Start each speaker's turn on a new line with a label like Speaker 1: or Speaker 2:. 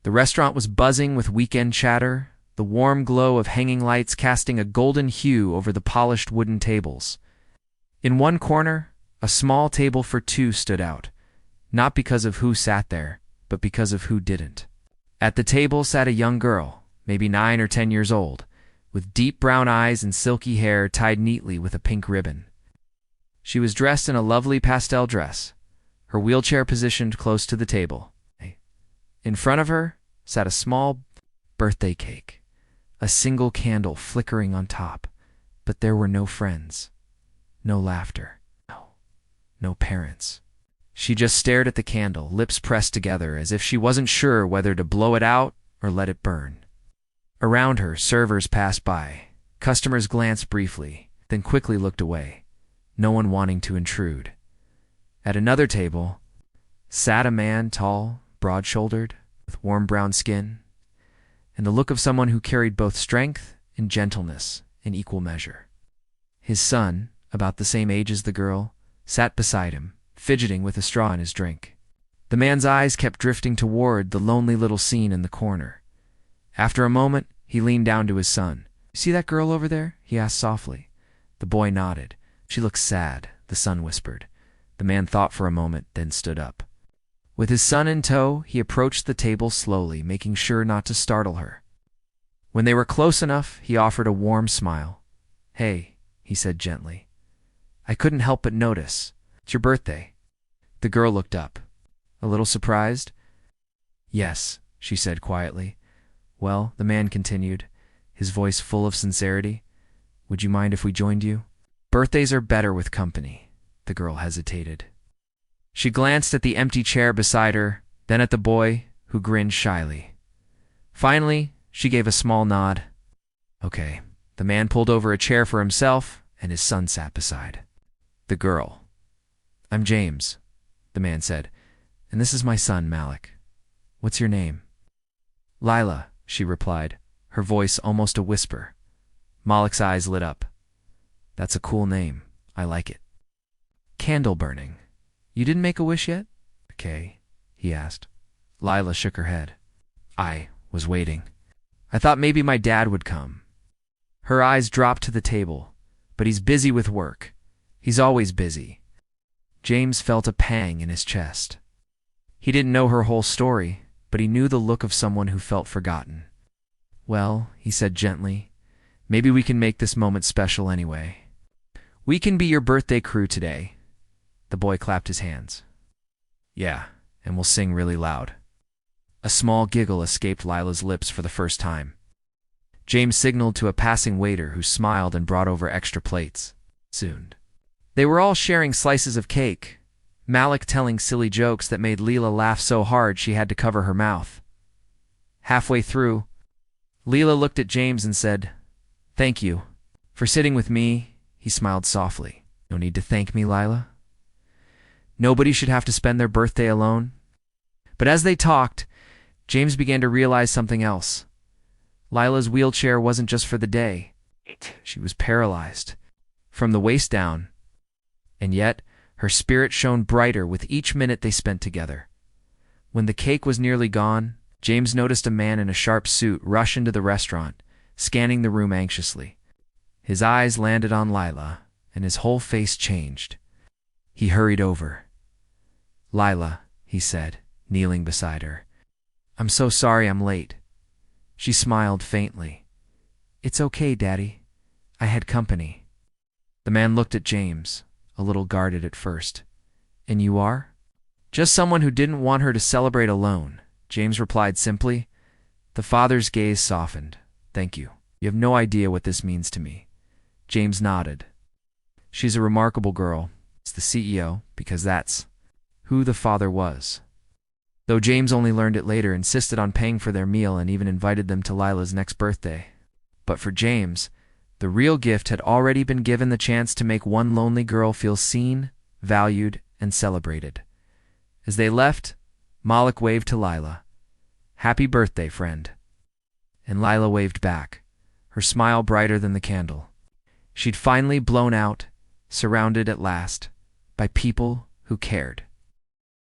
Speaker 1: The restaurant was buzzing with weekend chatter, the warm glow of hanging lights casting a golden hue over the polished wooden tables. In one corner, a small table for two stood out, not because of who sat there, but because of who didn't. At the table sat a young girl, maybe 9 or 10 years old, with deep brown eyes and silky hair tied neatly with a pink ribbon. She was dressed in a lovely pastel dress, her wheelchair positioned close to the table. In front of her sat a small birthday cake, a single candle flickering on top, but there were no friends, no laughter, no parents. She just stared at the candle, lips pressed together, as if she wasn't sure whether to blow it out or let it burn. Around her, servers passed by. Customers glanced briefly, then quickly looked away, no one wanting to intrude. At another table sat a man, tall, broad-shouldered, with warm brown skin, and the look of someone who carried both strength and gentleness in equal measure. His son, about the same age as the girl, sat beside him, fidgeting with a straw in his drink. The man's eyes kept drifting toward the lonely little scene in the corner. After a moment, he leaned down to his son. "You see that girl over there?" he asked softly. The boy nodded. "She looks sad," the son whispered. The man thought for a moment, then stood up. With his son in tow, he approached the table slowly, making sure not to startle her. When they were close enough, he offered a warm smile. "Hey," he said gently. "I couldn't help but notice. It's your birthday." The girl looked up. A little surprised. "Yes," she said quietly. "Well," the man continued, his voice full of sincerity, "would you mind if we joined you?" "Birthdays are better with company." The girl hesitated. She glanced at the empty chair beside her, then at the boy, who grinned shyly. Finally, she gave a small nod. "Okay." The man pulled over a chair for himself, and his son sat beside the girl. "I'm James," the man said, "and this is my son, Malik. What's your name?" "Lila," she replied, her voice almost a whisper. Malik's eyes lit up. "That's a cool name. I like it." "Candle burning. You didn't make a wish yet?" "Okay," he asked. Lila shook her head. "I was waiting. I thought maybe my dad would come." Her eyes dropped to the table. "But he's busy with work. He's always busy." James felt a pang in his chest. He didn't know her whole story, but he knew the look of someone who felt forgotten. "Well," he said gently, "maybe we can make this moment special anyway. We can be your birthday crew today." The boy clapped his hands. "Yeah, and we'll sing really loud." A small giggle escaped Lila's lips for the first time. James signaled to a passing waiter who smiled and brought over extra plates. Soon. They were all sharing slices of cake, Malik telling silly jokes that made Leela laugh so hard she had to cover her mouth. Halfway through, Leela looked at James and said, "Thank you for sitting with me." He smiled softly. "No need to thank me, Lila. Nobody should have to spend their birthday alone." But as they talked, James began to realize something else. Lila's wheelchair wasn't just for the day. She was paralyzed from the waist down, and yet her spirit shone brighter with each minute they spent together. When the cake was nearly gone, James noticed a man in a sharp suit rush into the restaurant, scanning the room anxiously. His eyes landed on Lila, and his whole face changed. He hurried over. "Lila," he said, kneeling beside her. "I'm so sorry I'm late." She smiled faintly. "It's okay, Daddy. I had company." The man looked at James, a little guarded at first. "And you are?" "Just someone who didn't want her to celebrate alone," James replied simply. The father's gaze softened. "Thank you. You have no idea what this means to me." James nodded. "She's a remarkable girl. It's the CEO, because that's who the father was." Though James only learned it later, insisted on paying for their meal and even invited them to Lila's next birthday. But for James, the real gift had already been given, the chance to make one lonely girl feel seen, valued, and celebrated. As they left, Malik waved to Lila. "Happy birthday, friend." And Lila waved back, her smile brighter than the candle. She'd finally blown out, surrounded at last by people who cared.